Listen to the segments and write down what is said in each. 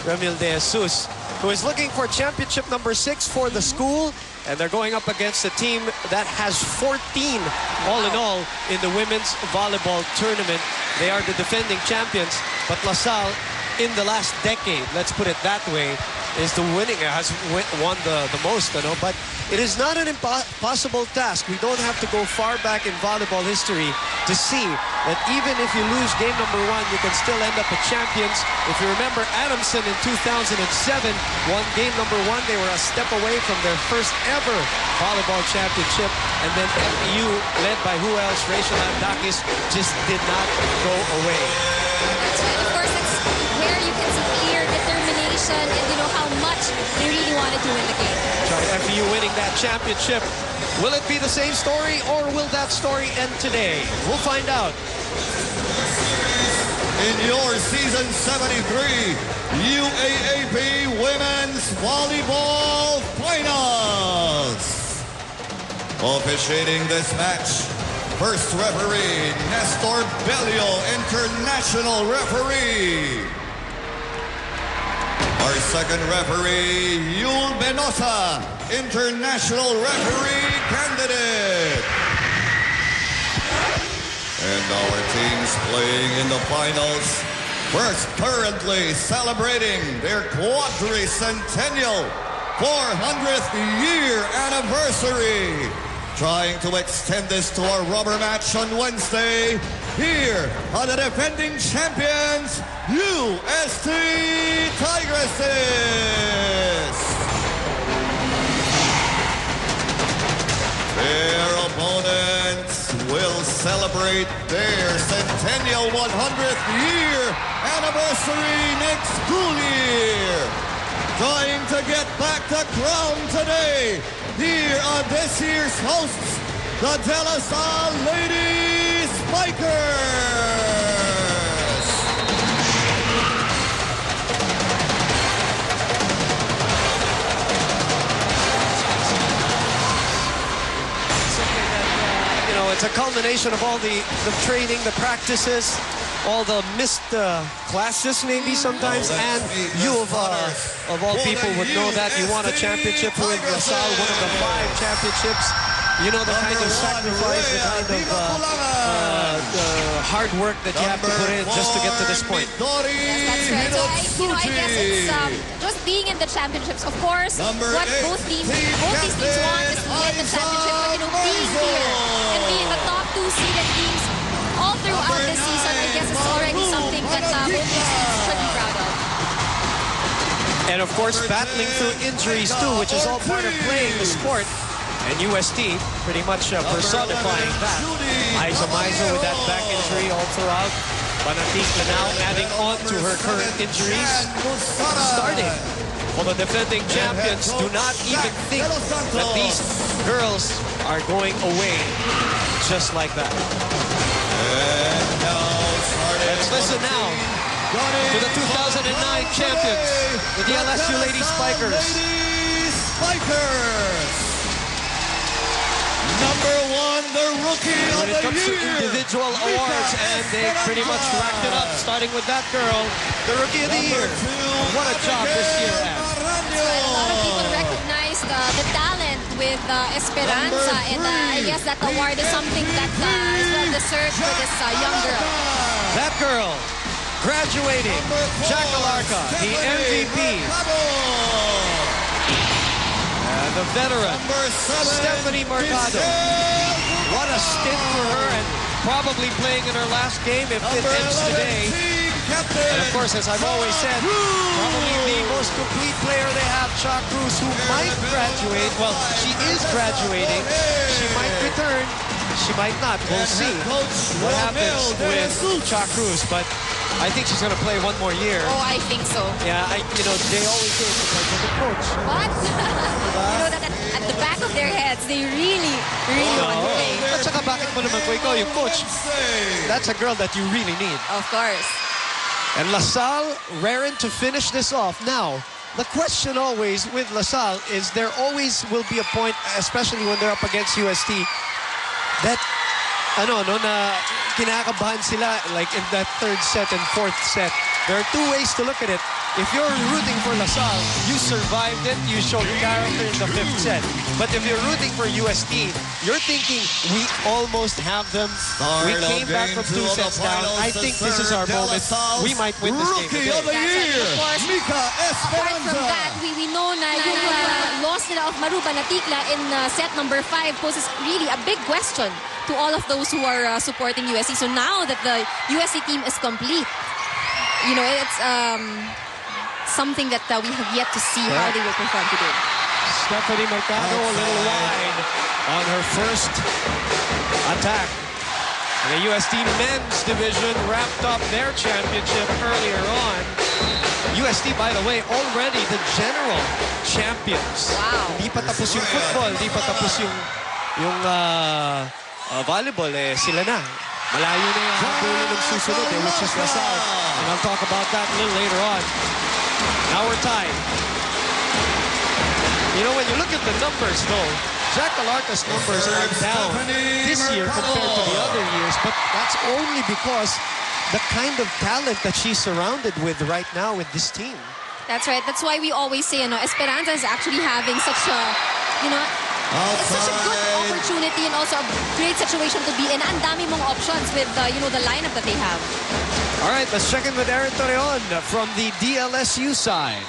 Ramil De Jesus, who is looking for championship number 6 for the school. And they're going up against a team that has 14 all in all in the women's volleyball tournament. They are the defending champions, but LaSalle in the last decade, let's put it that way, is the winning, has won the most, you know, but it is not an impossible task. We don't have to go far back in volleyball history to see that even if you lose game number 1, you can still end up as champions. If you remember, Adamson in 2007 won game number 1. They were a step away from their first ever volleyball championship, and then FEU, led by who else? Rachel Andakis, just did not go away. That's right. Of course, that's where you can see clear determination and you know how much they really wanted to win the game. Try FEU winning that championship. Will it be the same story, or will that story end today? We'll find out. In your season 73 UAAP Women's Volleyball Finals. Officiating this match, first referee, Nestor Belio, international referee. Our second referee, Yul Benosa, international referee candidate. And our teams playing in the finals, first currently celebrating their quadricentennial 400th year anniversary. Trying to extend this to our rubber match on Wednesday. Here are the defending champions, UST Tigresses. Their opponents will celebrate their centennial 100th year anniversary next school year. Trying to get back the crown today. Here are this year's hosts, the DLSU Lady Spikers. Something that, you know, it's a culmination of all the training, the practices, all the missed classes maybe sometimes, and you of all people would know that you won a championship with LaSalle, one of the 5 championships. You know the kind of sacrifice, the kind of hard work that you have to put in just to get to this point. Yes, that's right. So I guess it's just being in the championships. Of course, what both these teams want is to get the championship, but you know, being here and being the top 2 seeded teams all throughout the season, I guess it's already something that both these teams should be proud of. And of course, battling through injuries too, which is all part of playing the sport. And UST pretty much personifying that. Isa Maizo with that back injury all throughout. Banatika now adding on to her current injuries. Starting for the defending champions, do not even think that these girls are going away just like that. Let's listen now to the 2009 champions, the DLSU Lady Spikers. Number 1, the rookie of the year. When it comes to individual awards, and they pretty much racked it up, starting with that girl, the rookie of the year. What a job this year, Ann. A lot of people recognize the talent with Esperanza, and I guess that award is something that is well deserved for this young girl. That girl, graduating, Jack Alarca, the MVP. And the veteran, Stephanie Mercado. What a stint for her, and probably playing in her last game if it ends today. And of course, as I've always said, probably the most complete player they have, Cha Cruz, who might graduate. Well, she is graduating. She might return. She might not. We'll see what happens with Cha Cruz. But I think she's going to play one more year. Oh, I think so. Yeah, you know, they always say it's like the coach. But you know that at the back of their heads, they really want to play. At saka bakit mo naman kung ikaw yung coach? That's a girl that you really need. Of course. And LaSalle raring to finish this off. Now, the question always with LaSalle is there always will be a point, especially when they're up against UST, that kinakabahan sila like in that 3rd set and 4th set. There are 2 ways to look at it. if you're rooting for LaSalle, you survived it, you showed character in the 5th set. But if you're rooting for UST, you're thinking, we almost have them. We came back from 2 sets down. I think this is our moment. We might win this game today. Rookie of the Year, Mika Apart from Esperanza. that, we know na yung loss nila of Maruba Natikla in set number 5 poses really a big question to all of those who are supporting USC. So now that the USC team is complete, you know, it's something that we have yet to see how they will perform today. Stephanie Mercado a little wide on her first attack. The UST men's division wrapped up their championship earlier on. UST, by the way, already the general champions. Wow. Di pa tapos yung football, di pa tapos yung volleyball, sila na. Malayo na yung dulo ng susunod, which is LaSalle. And I'll talk about that a little later on. Now we're tied. You know, when you look at the numbers, though, Jack Alarca's numbers are down this year compared to the other years, but that's only because the kind of talent that she's surrounded with right now with this team. That's right. That's why we always say, you know, Esperanza is actually having such a, you know, it's such a good opportunity and also a great situation to be in. Ang dami mong options with, you know, the lineup that they have. All right, let's check in with Erin Torreon from the DLSU side.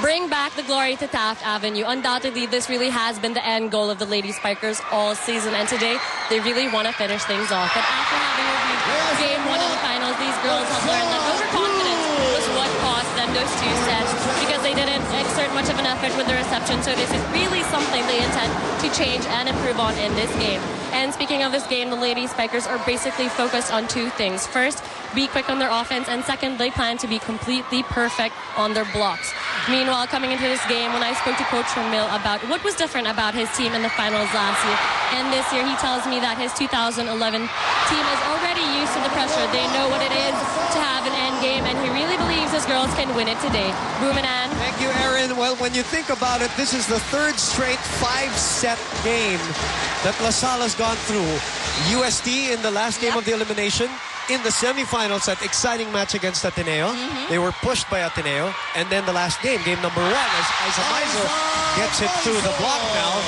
Bring back the glory to Taft Avenue. Undoubtedly, this really has been the end goal of the Lady Spikers all season. And today, they really want to finish things off. But after having reviewed Game 1 in the finals, these girls have learned that overconfidence was what cost them those 2 sets because they didn't exert much of an effort with the reception. So this is really something they intend to change and improve on in this game. And speaking of this game, the Lady Spikers are basically focused on 2 things. First, be quick on their offense, and second, they plan to be completely perfect on their blocks. Meanwhile, coming into this game, when I spoke to Coach Ramil about what was different about his team in the finals last year, and this year, he tells me that his 2011 team is already used to the pressure. They know what it is to have an end game, and he really believes his girls can win it today. Boom and Ann. Thank you, Erin. Well, when you think about it, this is the 3rd straight 5-set game that LaSalle has gone through. UST in the last game of the elimination. In the semifinals, that exciting match against Ateneo. They were pushed by Ateneo. And then the last game, game number 1, as Isa Maizo gets it through the block now.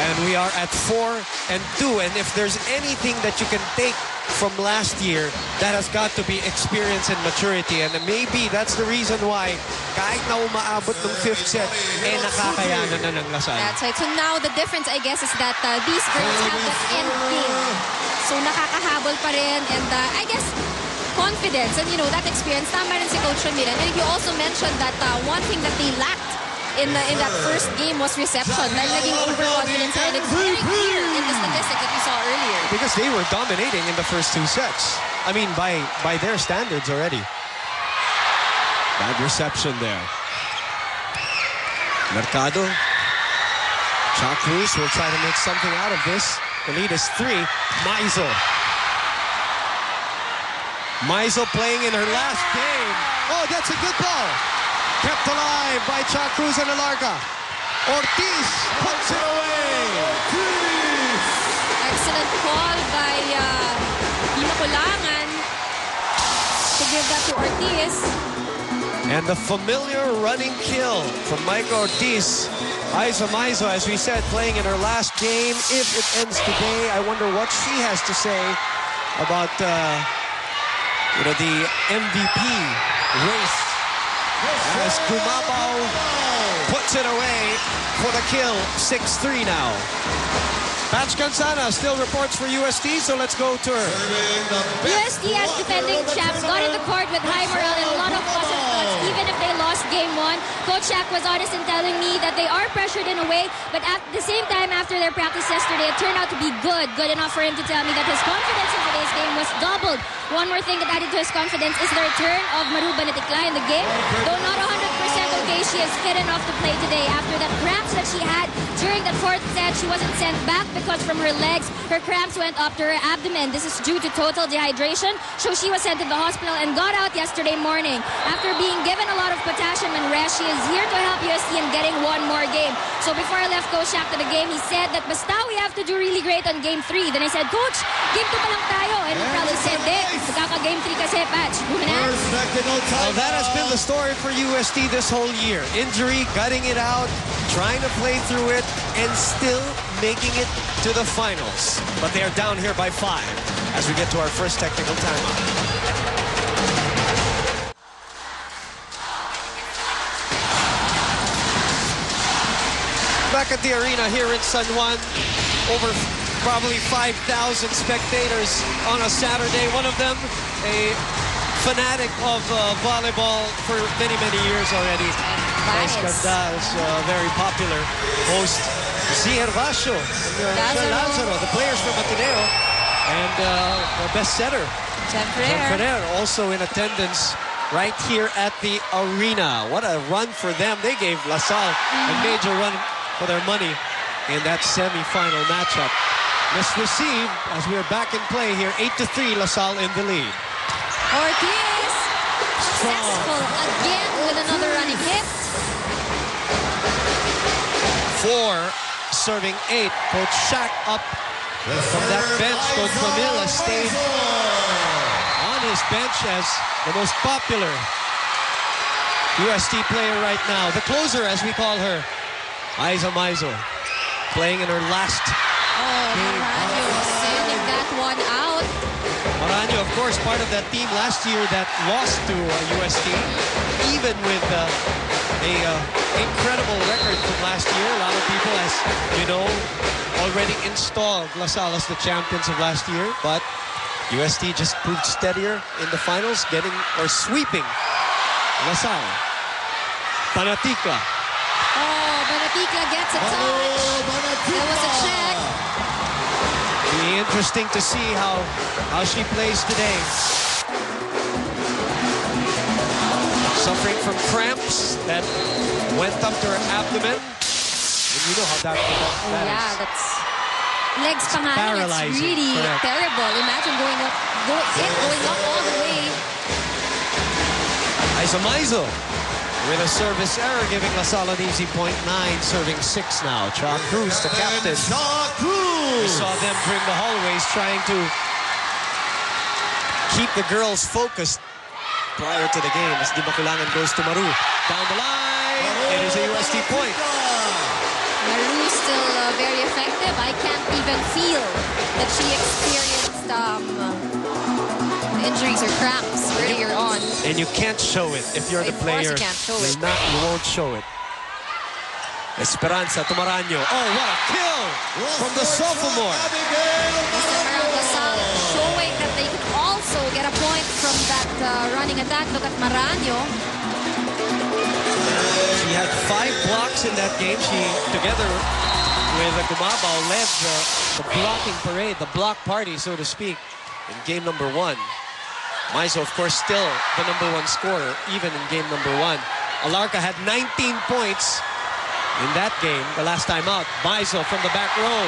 And we are at 4-2. And if there's anything that you can take from last year, that has got to be experience and maturity. And maybe that's the reason why kahit na umaabot ng 5th set, nakakayanan na ng LaSalle. That's right. So now the difference, I guess, is that these girls have that end game. So nakakahabol pa rin, and I guess confidence and, you know, that experience. Tama rin si Coach Ramil. And you also mentioned that one thing that they lacked in that first game was reception. Dahil naging overconfidence, and it's very clear in the statistics that we saw earlier. Because they were dominating in the first 2 sets. I mean, by their standards already. Bad reception there. Mercado. Cha Cruz will try to make something out of this. The lead is 3. Maizo. Maizo playing in her last game. Oh, that's a good ball. Kept alive by Cha Cruz and Alarca. Ortiz puts it away. Excellent call by Binakulangan to give that to Ortiz. And the familiar running kill from Micah Ortiz. Isa Maizo, as we said, playing in her last game. If it ends today, I wonder what she has to say about you know, the MVP race. As Kumabaw puts it away for the kill. 6-3 now. Patch Cansana still reports for UST, so let's go to her. UST as defending champs got in the court with high morale and a lot of positive thoughts, even if they lost game 1. Coach Shaq was honest in telling me that they are pressured in a way, but at the same time, after their practice yesterday, it turned out to be good enough for him to tell me that his confidence in today's game was doubled. One more thing that added to his confidence is the return of Maruba Natikla in the game. Though not 100% okay, she is fit enough to play today. After the cramps that she had during the 4th set, she wasn't sent back because from her legs, her cramps went up to her abdomen. This is due to total dehydration, so she was sent to the hospital and got out yesterday morning. After being given a lot of potassium and fresh. He is here to help UST in getting one more game. So before I left Coach Shaq to the game, he said that basta we have to do really great on game 3. Then I said, Coach, game 2 pa lang tayo. And he probably said, magkaka-game 3 kasi, Patch. Well, that has been the story for UST this whole year. Injury, gutting it out, trying to play through it, and still making it to the finals. But they are down here by 5 as we get to our first technical timeout. Back at the arena here in San Juan, over probably 5,000 spectators on a Saturday. One of them, a fanatic of volleyball for many, many years already. Ganda is very popular. Host Z. Hervasio, Lazaro, the players from Ateneo, and the best setter, Ferrer, also in attendance right here at the arena. What a run for them. They gave LaSalle a major run for their money in that semi-final matchup. Let's receive as we are back in play here. 8-3, LaSalle in the lead. Ortiz successful again with another running hit. 4 serving 8. Coach Shaq up from that bench. Coach Mamila stayed on his bench as the most popular UST player right now. The closer, as we call her, Aiza Maizo, playing in her last game. Maranyo sending that one out. Maranyo, of course, part of that team last year that lost to UST, even with a incredible record from last year. A lot of people, as you know, already installed LaSalle as the champions of last year, but UST just proved steadier in the finals, getting or sweeping LaSalle. Panatica. Oh, Banatica gets a touch. There was a check. Be interesting to see how she plays today. Suffering from cramps that went up to her abdomen. And you know how that is. That's legs pangalan. Paralyzing. It's really terrible. Imagine going up all the way. Aiza Maizo with a service error, giving LaSalle an easy point. 9, serving 6 now. Cha Cruz, the captain. We saw them bring the hallways, trying to keep the girls focused prior to the game. As Di Makulangan goes to Maru. Down the line, it is a UST point. Maru still very effective. I can't even feel that she experienced injuries or cramps earlier on. And you can't show it if you're the player. Of course you can't show it. You won't show it. Esperanza to Maranyo. Oh, what a kill from the sophomore. Showing that they could also get a point from that running attack. Look at Maranyo. She had 5 blocks in that game. She, together with Gumabao, led the blocking parade, the block party, so to speak, in game number 1. Maizo, of course, still the #1 scorer, even in game number 1. Alarca had 19 points in that game, the last time out. Maizo from the back row.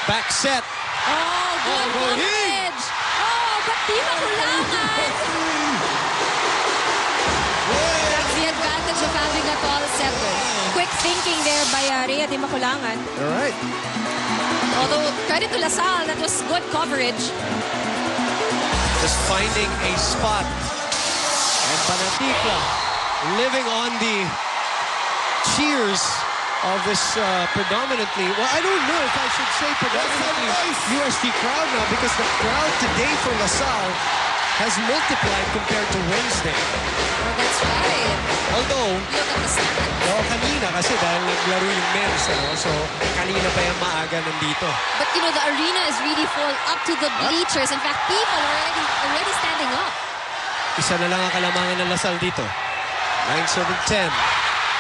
Back set. Oh, good coverage. Oh, but Di Makulangan. That's the advantage of having a tall setter. Quick thinking there by Rhea Di Makulangan. All right. Although, credit to LaSalle, that was good coverage. Just finding a spot. And Panatica living on the cheers of this predominantly, well, I don't know if I should say predominantly UST crowd now, because the crowd today for LaSalle has multiplied compared to Wednesday. Oh, that's right. Although, Look at the stand. kanina kasi dahil naglaro yung men's, so kanina pa yung maaga nandito. But you know, the arena is really full up to the bleachers. In fact, people are already standing up. Isa na lang ang kalamangan ng LaSalle dito. 9-7-10.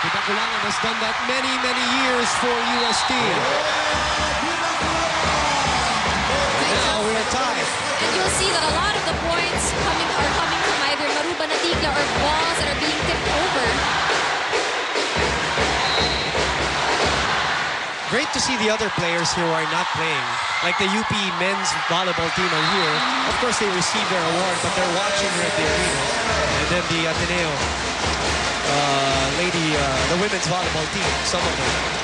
Di Makulangan has done that many, many years for UST. Now we're tied. And you'll see that a lot of the points are coming from either Maru Banatica or balls that are being tipped over. Great to see the other players here who are not playing. Like the UP men's volleyball team are here. Of course, they received their award, but they're watching here at the arena. And then the Ateneo the women's volleyball team, some of them.